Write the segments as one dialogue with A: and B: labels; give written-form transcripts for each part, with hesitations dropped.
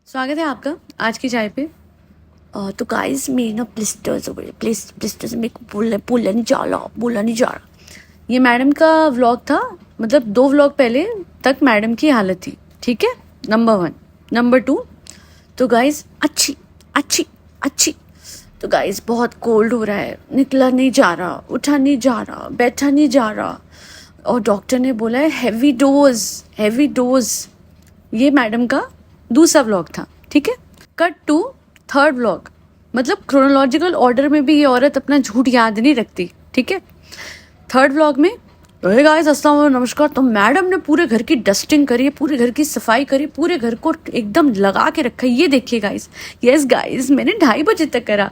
A: स्वागत है आपका आज की चाय पे। तो गाइस मेरी ना ब्लिस्टर्स हो गए, ब्लिस्टर्स मेरे को बोला नहीं जा रहा। ये मैडम का व्लॉग था, मतलब 2 व्लॉग पहले तक मैडम की हालत थी, ठीक है। नंबर 1। नंबर 2, तो गाइस अच्छी अच्छी अच्छी तो गाइस बहुत कोल्ड हो रहा है, निकला नहीं जा रहा, उठा नहीं जा रहा, बैठा नहीं जा रहा, और डॉक्टर ने बोला है हैवी डोज। ये मैडम का दूसरा व्लॉग था, ठीक है। कट टू थर्ड व्लॉग, मतलब क्रोनोलॉजिकल ऑर्डर में भी ये औरत अपना झूठ याद नहीं रखती, ठीक है। थर्ड व्लॉग में गाइस अस्सलाम वालेकुम, नमस्कार। तो मैडम ने पूरे घर की डस्टिंग करी है, पूरे घर की सफाई करी, पूरे घर को एकदम लगा के रखा है। ये देखिए गाइस, यस गाइस, मैंने 2:30 बजे तक करा।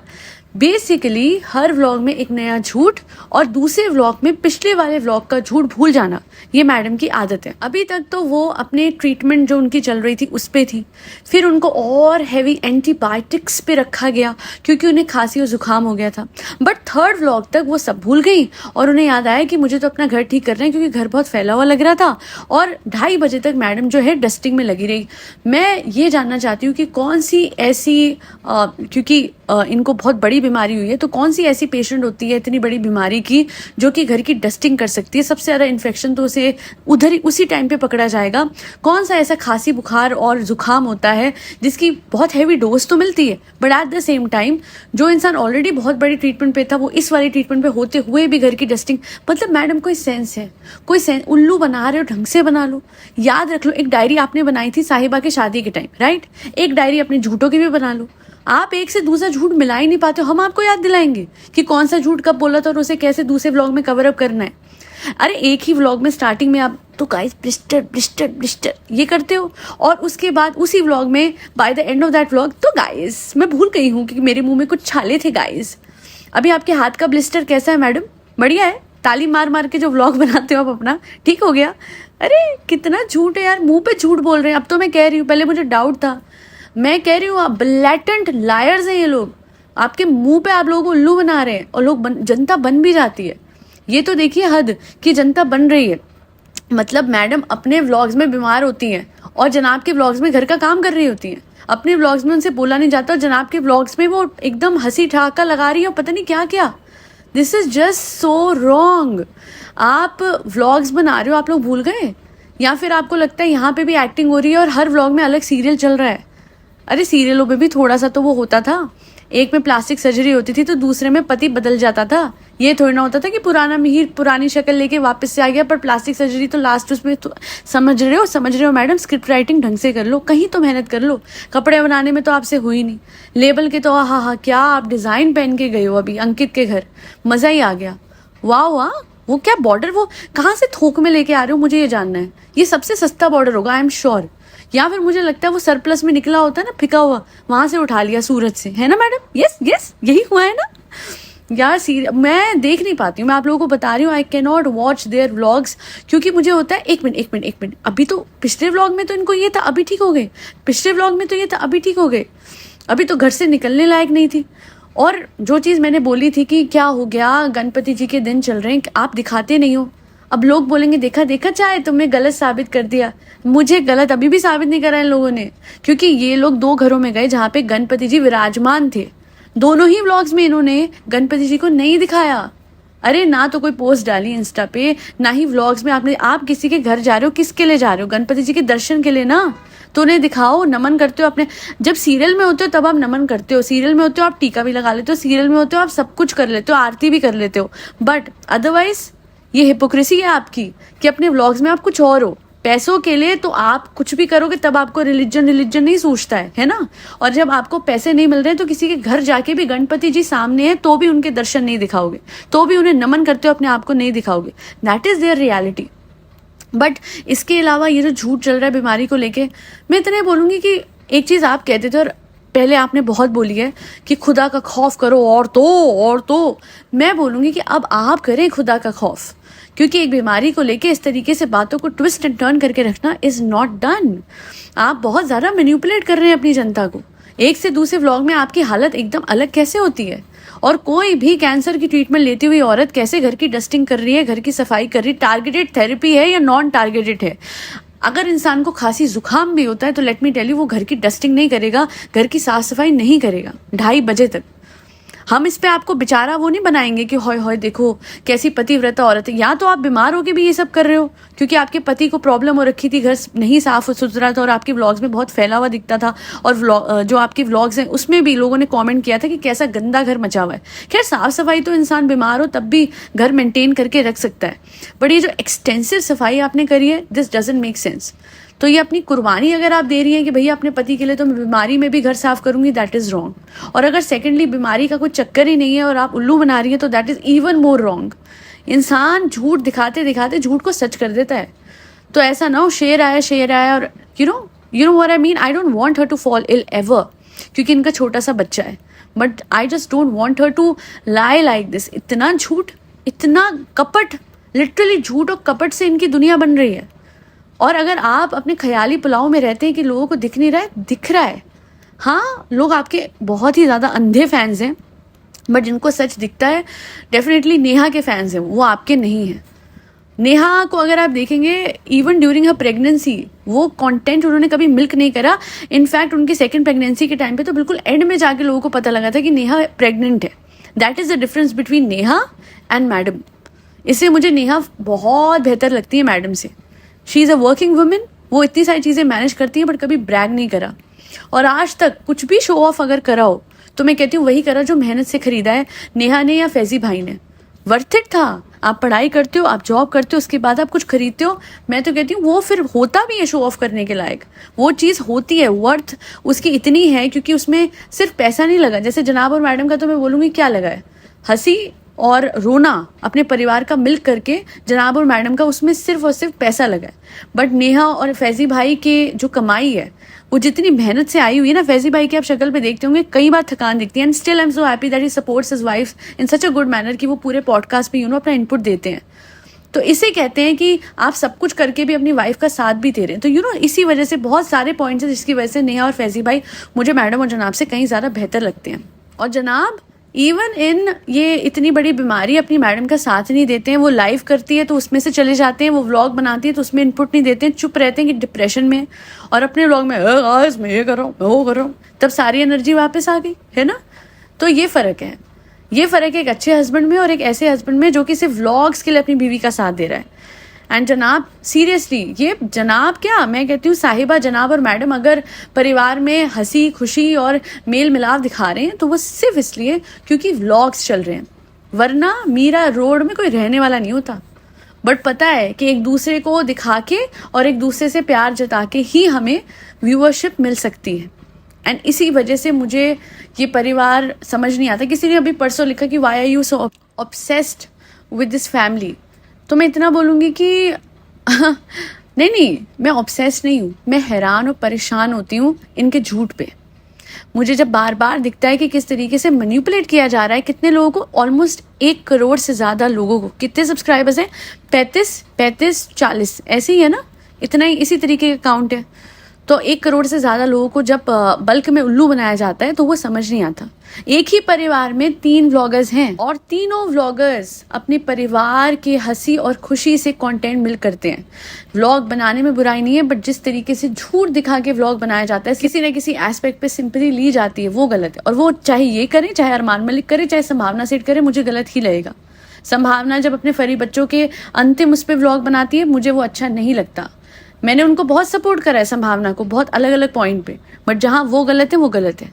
A: बेसिकली हर व्लॉग में एक नया झूठ, और दूसरे व्लॉग में पिछले वाले व्लॉग का झूठ भूल जाना, ये मैडम की आदत है। अभी तक तो वो अपने ट्रीटमेंट जो उनकी चल रही थी उस पे थी, फिर उनको और हैवी एंटीबायोटिक्स पे रखा गया क्योंकि उन्हें खांसी और जुकाम हो गया था। बट थर्ड व्लॉग तक वो सब भूल गई और उन्हें याद आया कि मुझे तो अपना घर ठीक करना है, क्योंकि घर बहुत फैला हुआ लग रहा था। और 2:30 बजे तक मैडम जो है डस्टिंग में लगी रही। मैं ये जानना चाहती हूँ कि कौन सी ऐसी क्योंकि इनको बहुत बड़ी बीमारी हुई है, तो कौन सी ऐसी पेशेंट होती है इतनी बड़ी बीमारी की जो कि घर की डस्टिंग कर सकती है। सबसे ज़्यादा इन्फेक्शन तो उसे उधर ही उसी टाइम पे पकड़ा जाएगा। कौन सा ऐसा खांसी बुखार और जुकाम होता है जिसकी बहुत हैवी डोज तो मिलती है, but at the same time जो इंसान ऑलरेडी बहुत बड़ी ट्रीटमेंट पे था वो इस वाली ट्रीटमेंट पे होते हुए भी घर की डस्टिंग। मतलब मैडम कोई सेंस है, कोई सेंस। उल्लू बना रहे हो ढंग से बना लो। याद रख लो, एक डायरी आपने बनाई थी साहिबा की शादी के टाइम, राइट। एक डायरी अपने झूठों की भी बना लो। आप एक से दूसरा झूठ मिला ही नहीं पाते हो, हम आपको याद दिलाएंगे कि कौन सा झूठ कब बोला था और उसे कैसे दूसरे व्लॉग में कवर अप करना है। अरे एक ही व्लॉग में स्टार्टिंग में आप तो गाइस ब्लिस्टर ये करते हो, और उसके बाद उसी व्लॉग में by the end of that vlog तो गाइस मैं भूल गई हूँ कि मेरे मुंह में कुछ छाले थे गाइस। अभी आपके हाथ का ब्लिस्टर कैसा है मैडम? बढ़िया है? ताली मार मार के जो व्लॉग बनाते हो आप अपना, ठीक हो गया? अरे कितना झूठ है यार, मुंह पे झूठ बोल रहे हैं। अब तो मैं कह रही हूँ, पहले मुझे डाउट था, मैं कह रही हूँ आप ब्लैटेंट लायर्स हैं ये लोग। आपके मुंह पे आप लोगों को उल्लू बना रहे हैं और जनता बन भी जाती है। ये तो देखिए हद कि जनता बन रही है। मतलब मैडम अपने व्लॉग्स में बीमार होती हैं और जनाब के व्लॉग्स में घर का काम कर रही होती हैं। अपने व्लॉग्स में उनसे बोला नहीं जाता और जनाब के व्लॉग्स में वो एकदम हंसी ठहाका लगा रही है, पता नहीं क्या क्या। This is just so wrong. आप व्लॉग्स बना रहे हो, आप लोग भूल गए? या फिर आपको लगता है यहाँ पे भी एक्टिंग हो रही है और हर व्लॉग में अलग सीरियल चल रहा है? अरे सीरियलों में भी थोड़ा सा तो वो होता था, एक में प्लास्टिक सर्जरी होती थी तो दूसरे में पति बदल जाता था। ये थोड़ी ना होता था कि पुराना मीर पुरानी शक्ल लेके वापस से आ गया, पर प्लास्टिक सर्जरी तो लास्ट उसमें तो समझ रहे हो मैडम। स्क्रिप्ट राइटिंग ढंग से कर लो, कहीं तो मेहनत कर लो। कपड़े बनाने में तो आपसे हुई नहीं, लेबल के तो हाँ क्या आप डिज़ाइन पहन के गए हो अभी अंकित के घर, मज़ा ही आ गया। वाह वाह, वो क्या बॉर्डर, वो कहाँ से थोक में लेके आ रहे हो, मुझे ये जानना है। ये सबसे सस्ता बॉर्डर होगा आई एम श्योर, या फिर मुझे लगता है वो सरप्लस में निकला होता है ना फिका हुआ, वहां से उठा लिया सूरत से, है ना मैडम? यस यस यही हुआ है ना यार। मैं देख नहीं पाती हूँ, मैं आप लोगों को बता रही हूँ, I can not watch their vlogs, क्योंकि मुझे होता है एक मिनट, अभी तो पिछले व्लॉग में तो इनको ये था अभी ठीक हो गए, पिछले व्लॉग में तो ये था अभी ठीक हो गए, अभी तो घर से निकलने लायक नहीं थी। और जो चीज़ मैंने बोली थी कि क्या हो गया, गणपति जी के दिन चल रहे हैं, आप दिखाते नहीं हो। अब लोग बोलेंगे देखा चाहे तुमने गलत साबित कर दिया। मुझे गलत अभी भी साबित नहीं करा इन लोगों ने, क्योंकि ये लोग 2 घरों में गए जहाँ पे गणपति जी विराजमान थे। दोनों ही व्लॉग्स में इन्होंने गणपति जी को नहीं दिखाया। अरे ना तो कोई पोस्ट डाली इंस्टा पे, ना ही व्लॉग्स में आपने। आप किसी के घर जा रहे हो, किसके लिए जा रहे हो? गणपति जी के दर्शन के लिए ना, तो उन्हें दिखाओ, नमन करते हो अपने। जब सीरियल में होते हो तब आप नमन करते हो, सीरियल में होते हो आप टीका भी लगा लेते हो, सीरियल में होते हो आप सब कुछ कर लेते हो, आरती भी कर लेते हो। बट अदरवाइज ये हिपोक्रेसी है आपकी कि अपने व्लॉग्स में आप कुछ और हो। पैसों के लिए तो आप कुछ भी करोगे, तब आपको रिलीजन नहीं सूझता है ना। और जब आपको पैसे नहीं मिल रहे हैं तो किसी के घर जाके भी गणपति जी सामने है तो भी उनके दर्शन नहीं दिखाओगे, तो भी उन्हें नमन करते हो अपने आप को नहीं दिखाओगे। That is their reality. But इसके अलावा ये जो झूठ चल रहा है बीमारी को लेके, मैं इतने बोलूँगी कि एक चीज़ आप कहते थे और पहले आपने बहुत बोली है कि खुदा का खौफ करो, और तो मैं बोलूँगी कि अब आप करें खुदा का खौफ, क्योंकि एक बीमारी को लेके इस तरीके से बातों को ट्विस्ट एंड टर्न करके रखना इज नॉट डन। आप बहुत ज़्यादा मैनिपुलेट कर रहे हैं अपनी जनता को। एक से दूसरे व्लॉग में आपकी हालत एकदम अलग कैसे होती है? और कोई भी कैंसर की ट्रीटमेंट लेती हुई औरत कैसे घर की डस्टिंग कर रही है, घर की सफाई कर रही है? टारगेटेड थेरेपी है या नॉन टारगेटेड है? अगर इंसान को खांसी जुकाम भी होता है तो लेट मी टेल यू, वो घर की डस्टिंग नहीं करेगा, घर की साफ सफाई नहीं करेगा 2:30 बजे तक। हम इस पे आपको बेचारा वो नहीं बनाएंगे कि होय होय देखो कैसी पतिव्रता औरत है। या तो आप बीमार होके भी ये सब कर रहे हो क्योंकि आपके पति को प्रॉब्लम हो रखी थी, घर नहीं साफ सुथरा था और आपकी व्लॉग्स में बहुत फैला हुआ दिखता था, और जो आपकी व्लॉग्स हैं उसमें भी लोगों ने कमेंट किया था कि कैसा गंदा घर मचा हुआ है। खैर साफ सफाई तो इंसान बीमार हो तब भी घर मेंटेन करके रख सकता है, बट ये जो एक्सटेंसिव सफाई आपने करी है, दिस डजंट मेक सेंस। तो ये अपनी कुर्बानी अगर आप दे रही हैं कि भैया अपने पति के लिए तो मैं बीमारी में भी घर साफ करूंगी, दैट इज रॉन्ग। और अगर सेकेंडली बीमारी का कोई चक्कर ही नहीं है और आप उल्लू बना रही हैं तो that is even more wrong. इंसान झूठ दिखाते दिखाते झूठ को सच कर देता है। तो ऐसा ना हो शेर आया और you know what I mean, I don't want her to fall ill ever, क्योंकि इनका छोटा सा बच्चा है, but I just don't want her to lie like this. इतना झूठ, इतना कपट, लिटरली झूठ और कपट से इनकी दुनिया बन रही है। और अगर आप अपने ख्याली पुलाव में रहते हैं कि लोगों को दिख नहीं रहा है, दिख रहा है। हाँ, लोग आपके बहुत ही ज़्यादा अंधे फैंस हैं, बट जिनको सच दिखता है डेफिनेटली नेहा के फैंस हैं, वो आपके नहीं हैं। नेहा को अगर आप देखेंगे इवन ड्यूरिंग हर प्रेगनेंसी, वो कंटेंट उन्होंने कभी मिल्क नहीं करा। इनफैक्ट उनकी सेकंड प्रेगनेंसी के टाइम पे तो बिल्कुल एंड में जाके लोगों को पता लगा था कि नेहा प्रेग्नेंट है। That is the difference between Neha and madam. इससे मुझे नेहा बहुत बेहतर लगती है मैडम से। She is a working women, वो इतनी सारी चीज़ें मैनेज करती हैं बट कभी ब्रैग नहीं करा। और आज तक कुछ भी शो ऑफ अगर करा हो तो मैं कहती हूँ वही करा जो मेहनत से खरीदा है नेहा ने या फैजी भाई ने। वर्थ इट था। आप पढ़ाई करते हो, आप जॉब करते हो, उसके बाद आप कुछ खरीदते हो, मैं तो कहती हूँ वो फिर होता भी है शो ऑफ करने के लायक। वो चीज़ होती है, वर्थ उसकी इतनी है क्योंकि उसमें सिर्फ पैसा नहीं लगा। जैसे जनाब और मैडम का तो मैं बोलूँगी क्या लगा है, हंसी और रोना अपने परिवार का मिल करके। जनाब और मैडम का उसमें सिर्फ और सिर्फ पैसा लगा है, बट नेहा और फैजी भाई के जो कमाई है वो जितनी मेहनत से आई हुई है ना। फैजी भाई की आप शक्ल पे देखते होंगे कई बार थकान दिखती है, and still I am so happy that he supports his wife in such a good manner कि वो पूरे पॉडकास्ट पे अपना इनपुट देते हैं। तो इसे कहते हैं कि आप सब कुछ करके भी अपनी वाइफ का साथ भी दे रहे हैं। तो इसी वजह से बहुत सारे पॉइंट्स हैं जिसकी वजह से नेहा और फैजी भाई मुझे मैडम और जनाब से कहीं ज़्यादा बेहतर लगते हैं। और जनाब इवन इन ये इतनी बड़ी बीमारी अपनी मैडम का साथ नहीं देते हैं। वो लाइव करती है तो उसमें से चले जाते हैं, वो व्लॉग बनाती है तो उसमें इनपुट नहीं देते हैं, चुप रहते हैं कि डिप्रेशन में, और अपने व्लॉग में गाइस मैं ये कर रहा हूँ, मैं वो कर रहा हूँ, तब सारी एनर्जी वापस आ गई है ना। तो ये फ़र्क है, ये फ़र्क है एक अच्छे हस्बैंड में और एक ऐसे हस्बैंड में जो कि सिर्फ व्लॉग्स के लिए अपनी बीवी का साथ दे रहा है। एंड जनाब सीरियसली, ये जनाब क्या मैं कहती हूँ, साहिबा जनाब और मैडम अगर परिवार में हंसी खुशी और मेल मिलाप दिखा रहे हैं तो वो सिर्फ इसलिए क्योंकि व्लॉग्स चल रहे हैं, वरना मीरा रोड में कोई रहने वाला नहीं होता। बट पता है कि एक दूसरे को दिखा के और एक दूसरे से प्यार जता के ही हमें व्यूअरशिप मिल सकती है। एंड इसी वजह से मुझे ये परिवार समझ नहीं आता। किसी ने अभी परसों लिखा कि why are you so obsessed with this family, तो मैं इतना बोलूँगी कि नहीं मैं ऑब्सेस्ड नहीं हूँ, मैं हैरान और परेशान होती हूँ इनके झूठ पे। मुझे जब बार बार दिखता है कि किस तरीके से मैनिपुलेट किया जा रहा है, कितने लोगों को, ऑलमोस्ट 1 करोड़ से ज़्यादा लोगों को, कितने सब्सक्राइबर्स हैं, 35 40 ऐसे ही है ना, इतना ही इसी तरीके का काउंट है। तो 1 करोड़ से ज़्यादा लोगों को जब बल्क में उल्लू बनाया जाता है तो वो समझ नहीं आता। एक ही परिवार में 3 व्लॉगर्स हैं और तीनों व्लॉगर्स अपने परिवार के हंसी और खुशी से कंटेंट मिल करते हैं। व्लॉग बनाने में बुराई नहीं है, बट जिस तरीके से झूठ दिखा के व्लॉग बनाया जाता है, किसी न किसी एस्पेक्ट पे सिंपैथी ली जाती है, वो गलत है। और वो चाहे ये करें, चाहे अरमान मलिक करे, चाहे संभावना सेठ करे, मुझे गलत ही लगेगा। संभावना जब अपने फरी बच्चों के अंतिम उस पर व्लॉग बनाती है, मुझे वो अच्छा नहीं लगता। मैंने उनको बहुत सपोर्ट करा है, संभावना को, बहुत अलग अलग पॉइंट पे, बट जहाँ वो गलत है वो गलत है।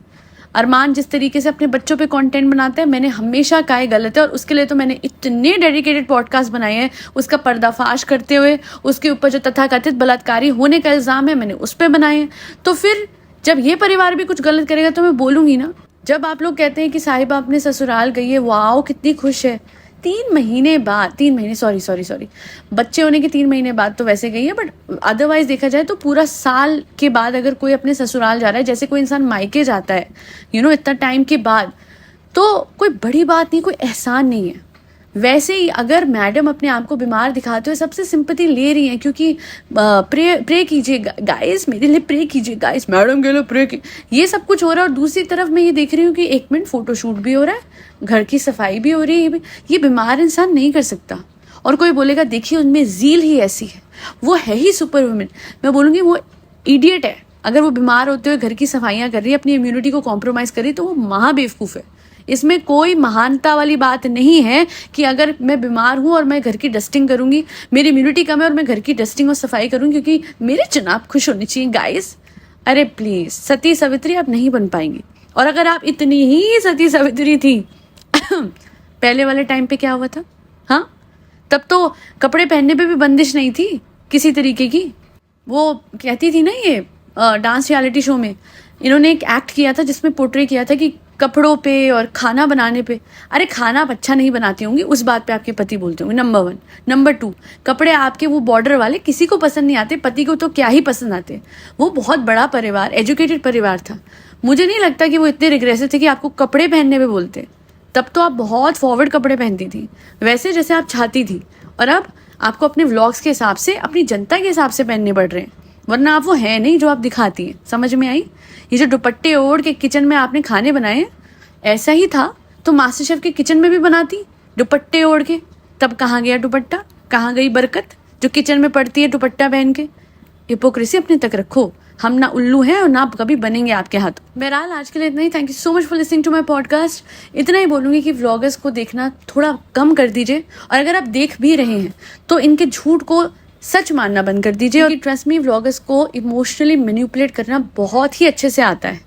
A: अरमान जिस तरीके से अपने बच्चों पे कंटेंट बनाता है, मैंने हमेशा कहा है गलत है, और उसके लिए तो मैंने इतने डेडिकेटेड पॉडकास्ट बनाए हैं उसका पर्दाफाश करते हुए। उसके ऊपर जो तथाकथित बलात्कारी होने का इल्ज़ाम है मैंने उस पर बनाए हैं। तो फिर जब ये परिवार भी कुछ गलत करेगा तो मैं बोलूँगी ना। जब आप लोग कहते हैं कि साहिबा अपने ससुराल गई है, वाओ कितनी खुश है, 3 महीने बाद, 3 महीने सॉरी बच्चे होने के 3 महीने बाद तो वैसे गई है, बट अदरवाइज देखा जाए तो पूरा साल के बाद अगर कोई अपने ससुराल जा रहा है, जैसे कोई इंसान मायके जाता है इतना टाइम के बाद, तो कोई बड़ी बात नहीं, कोई एहसान नहीं है। वैसे ही अगर मैडम अपने आप को बीमार दिखाते हुए सबसे सिंपैथी ले रही हैं, क्योंकि प्रे कीजिए गाइस, मेरे लिए प्रे कीजिए गाइस, मैडम के लिए प्रे की, ये सब कुछ हो रहा है। और दूसरी तरफ मैं ये देख रही हूँ कि 1 मिनट फोटोशूट भी हो रहा है, घर की सफाई भी हो रही है। ये बीमार इंसान नहीं कर सकता। और कोई बोलेगा देखिए उनमें ज़ील ही ऐसी है, वो है ही सुपर वुमेन, मैं बोलूँगी वो इडियट है। अगर वो बीमार होते हुए घर की सफाइयाँ कर रही है, अपनी इम्यूनिटी को कॉम्प्रोमाइज़ कर रही है, तो वो महा बेवकूफ़ है। इसमें कोई महानता वाली बात नहीं है कि अगर मैं बीमार हूँ और मैं घर की डस्टिंग करूँगी, मेरी इम्यूनिटी कम है और मैं घर की डस्टिंग और सफाई करूँगी क्योंकि मेरे चुनाव खुश होने चाहिए। गाइस, अरे प्लीज़, सती सावित्री आप नहीं बन पाएंगी। और अगर आप इतनी ही सती सावित्री थी पहले वाले टाइम पे क्या हुआ था? हाँ, तब तो कपड़े पहनने पे भी बंदिश नहीं थी किसी तरीके की। वो कहती थी ना, ये डांस रियलिटी शो में इन्होंने एक एक्ट किया था जिसमें पोर्ट्रे किया था कि कपड़ों पे और खाना बनाने पे, अरे खाना आप अच्छा नहीं बनाती होंगी, उस बात पे आपके पति बोलते होंगे, नंबर 1। नंबर 2, कपड़े आपके वो बॉर्डर वाले किसी को पसंद नहीं आते, पति को तो क्या ही पसंद आते। वो बहुत बड़ा परिवार, एजुकेटेड परिवार था। मुझे नहीं लगता कि वो इतने रिग्रेसिव थे कि आपको कपड़े पहनने पे बोलते। तब तो आप बहुत फॉरवर्ड कपड़े पहनती थी, वैसे जैसे आप चाहती थी। और अब आपको अपने व्लॉग्स के हिसाब से, अपनी जनता के हिसाब से पहनने पड़ रहे हैं, वरना आप वो है नहीं जो आप दिखाती हैं। समझ में आई? ये जो दुपट्टे ओढ़ के किचन में आपने खाने बनाए, ऐसा ही था तो मास्टर शेफ के किचन में भी बनाती दुपट्टे ओढ़ के। तब कहाँ गया दुपट्टा, कहाँ गई बरकत जो किचन में पड़ती है दुपट्टा पहन के? हिपोक्रेसी अपने तक रखो। हम ना उल्लू हैं और ना कभी बनेंगे आपके हाथ। बहरहाल आज के लिए इतना ही। Thank you so much for listening to my podcast. इतना ही बोलूँगी कि व्लॉगर्स को देखना थोड़ा कम कर दीजिए, और अगर आप देख भी रहे हैं तो इनके झूठ को सच मानना बंद कर दीजिए। और ट्रस्ट मी, व्लॉगर्स को इमोशनली मैनिपुलेट करना बहुत ही अच्छे से आता है।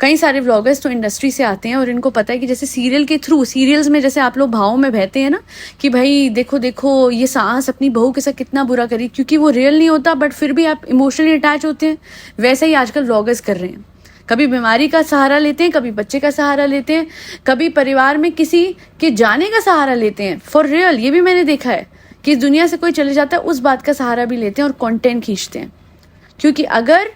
A: कई सारे व्लॉगर्स तो इंडस्ट्री से आते हैं और इनको पता है कि जैसे सीरियल के थ्रू, सीरियल्स में जैसे आप लोग भावों में बहते हैं ना कि भाई देखो देखो ये सास अपनी बहू के साथ कितना बुरा करी, क्योंकि वो रियल नहीं होता बट फिर भी आप इमोशनली अटैच होते हैं। वैसा ही आजकल व्लॉगर्स कर रहे हैं। कभी बीमारी का सहारा लेते हैं, कभी बच्चे का सहारा लेते हैं, कभी परिवार में किसी के जाने का सहारा लेते हैं। फॉर रियल, ये भी मैंने देखा है कि इस दुनिया से कोई चले जाता है, उस बात का सहारा भी लेते हैं और कंटेंट खींचते हैं। क्योंकि अगर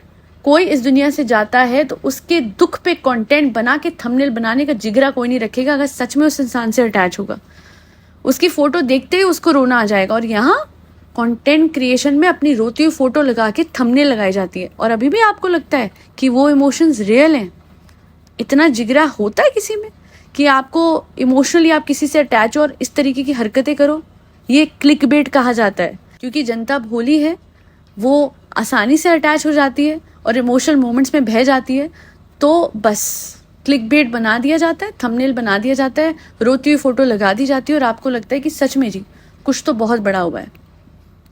A: कोई इस दुनिया से जाता है तो उसके दुख पे कंटेंट बना के थंबनेल बनाने का जिगरा कोई नहीं रखेगा अगर सच में उस इंसान से अटैच होगा। उसकी फोटो देखते ही उसको रोना आ जाएगा। और यहाँ कंटेंट क्रिएशन में अपनी रोती हुई फोटो लगा के थंबनेल लगाई जाती है, और अभी भी आपको लगता है कि वो इमोशंस रियल हैं। इतना जिगरा होता है किसी में कि आपको इमोशनली आप किसी से अटैच हो और इस तरीके की हरकतें करो? ये क्लिकबेट कहा जाता है। क्योंकि जनता भोली है, वो आसानी से अटैच हो जाती है और इमोशनल मोमेंट्स में बह जाती है, तो बस क्लिकबेट बना दिया जाता है, थंबनेल बना दिया जाता है, रोती हुई फोटो लगा दी जाती है, और आपको लगता है कि सच में जी कुछ तो बहुत बड़ा हुआ है।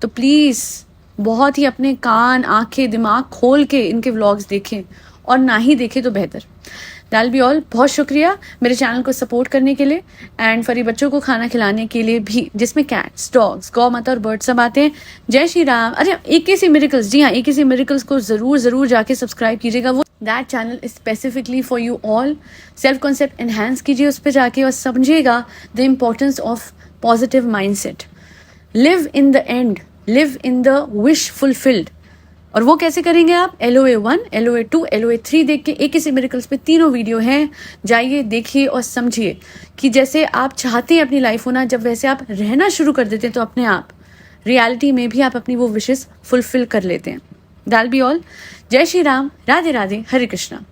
A: तो प्लीज़ बहुत ही अपने कान, आंखें, दिमाग खोल के इनके व्लॉग्स देखें, और ना ही देखें तो बेहतर। दैल बी ऑल। बहुत शुक्रिया मेरे चैनल को सपोर्ट करने के लिए, एंड फरी बच्चों को खाना खिलाने के लिए भी, जिसमें कैट्स, डॉग्स, गौ माता और बर्ड सब आते हैं। जय श्री राम। अरे AKC मिरेकल्स, जी हाँ, AKC मिरेकल्स को ज़रूर जाके सब्सक्राइब कीजिएगा। वो that channel is specifically for you all. Self concept enhance कीजिए उस पर जाके, और समझिएगा the importance of positive mindset. Live in the end, live in the wish fulfilled. और वो कैसे करेंगे आप? LOA1, LOA2, LOA3 देख के AKC मिरेकल्स पे 3 वीडियो हैं, जाइए देखिए और समझिए कि जैसे आप चाहते हैं अपनी लाइफ होना, जब वैसे आप रहना शुरू कर देते हैं तो अपने आप रियलिटी में भी आप अपनी वो विशेस फुलफिल कर लेते हैं। That be all. जय श्री राम, राधे राधे, हरे कृष्णा।